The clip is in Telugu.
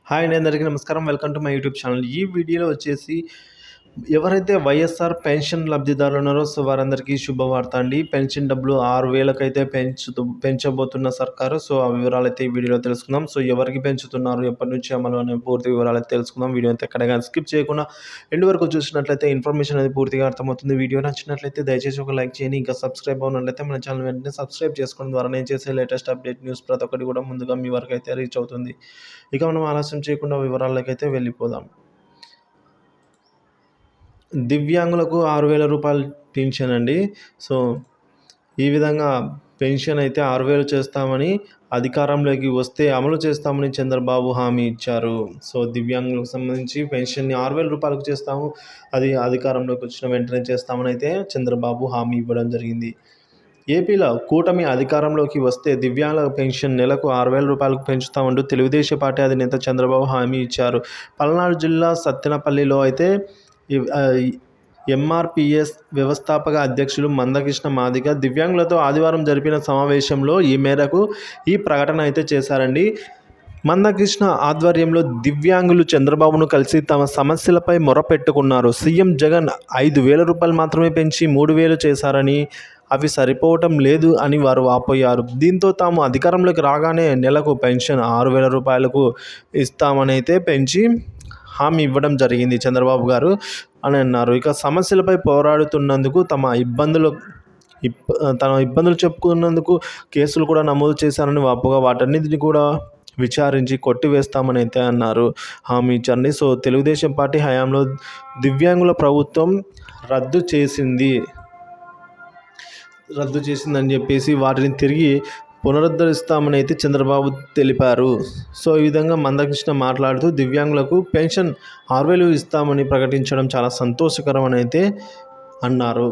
హాయ్ అండి, అందరికీ నమస్కారం. Welcome to my YouTube channel. ఈ వీడియోలో వచ్చేసి ఎవరైతే వైఎస్ఆర్ పెన్షన్ లబ్ధిదారులు ఉన్నారో వారందరికీ శుభవార్త అండి. పెన్షన్ డబ్బులు 6,000కి అయితే పెంచబోతున్న సర్కారు. ఆ వివరాలు అయితే ఈ వీడియోలో తెలుసుకుందాం. ఎవరికి పెంచుతున్నారు, ఎప్పటి నుంచి అమలు అనే పూర్తి వివరాలు అయితే తెలుసుకుందాం. వీడియో అయితే ఎక్కడ కానీ స్కిప్ చేయకుండా ఎండ్ వరకు చూసినట్లయితే ఇన్ఫర్మేషన్ అనేది పూర్తిగా అర్థమవుతుంది. వీడియో నచ్చినట్లయితే దయచేసి ఒక లైక్ చేయండి. ఇంకా సబ్స్క్రైబ్ అవునట్లయితే మన ఛానల్ వెంటనే సబ్స్క్రైబ్ చేసుకోవడం ద్వారా నేను చేసే లేటెస్ట్ అప్డేట్ న్యూస్ ప్రతి ఒక్కటి కూడా ముందుగా మీ వరకు అయితే రీచ్ అవుతుంది. ఇక మనం ఆలస్యం చేయకుండా వివరాలకైతే వెళ్ళిపోదాం. దివ్యాంగులకు 6,000 రూపాయలు పింఛన్ అండి. ఈ విధంగా పెన్షన్ అయితే 6,000 చేస్తామని అధికారంలోకి వస్తే అమలు చేస్తామని చంద్రబాబు హామీ ఇచ్చారు. దివ్యాంగులకు సంబంధించి పెన్షన్ని 6,000 రూపాయలకు చేస్తాము, అది అధికారంలోకి వచ్చిన వెంటనే చేస్తామని అయితే చంద్రబాబు హామీ ఇవ్వడం జరిగింది. ఏపీలో కూటమి అధికారంలోకి వస్తే దివ్యాంగుల పెన్షన్ నెలకు 6,000 రూపాయలకు పెంచుతామంటూ తెలుగుదేశం పార్టీ అధినేత చంద్రబాబు హామీ ఇచ్చారు. పల్నాడు జిల్లా సత్తెనపల్లిలో అయితే ఎంఆర్పిఎస్ వ్యవస్థాపక అధ్యక్షులు మందకృష్ణ మాదిగ దివ్యాంగులతో ఆదివారం జరిపిన సమావేశంలో ఈ మేరకు ఈ ప్రకటన అయితే చేశారండి. మందకృష్ణ ఆధ్వర్యంలో దివ్యాంగులు చంద్రబాబును కలిసి తమ సమస్యలపై మొరపెట్టుకున్నారు. సీఎం జగన్ 5,000 రూపాయలు మాత్రమే పెంచి 3,000 చేశారని, అవి సరిపోవటం లేదు అని వారు వాపోయారు. దీంతో తాము అధికారంలోకి రాగానే నెలకు పెన్షన్ 6,000 రూపాయలకు ఇస్తామని అయితే పెంచి హామీ ఇవ్వడం జరిగింది చంద్రబాబు గారు అని అన్నారు. ఇక సమస్యలపై పోరాడుతున్నందుకు తన ఇబ్బందులు చెప్పుకున్నందుకు కేసులు కూడా నమోదు చేశారని వాపోగా వాటన్నిటిని కూడా విచారించి కొట్టివేస్తామని అయితే అన్నారు, హామీ ఇచ్చారండి. తెలుగుదేశం పార్టీ హయాంలో దివ్యాంగుల ప్రభుత్వం రద్దు చేసిందని చెప్పేసి వాటిని తిరిగి పునరుద్ధరిస్తామని అయితే చంద్రబాబు తెలిపారు. ఈ విధంగా మందకృష్ణ మాట్లాడుతూ దివ్యాంగులకు పెన్షన్ 6,000 ఇస్తామని ప్రకటించడం చాలా సంతోషకరం అని అయితే అన్నారు.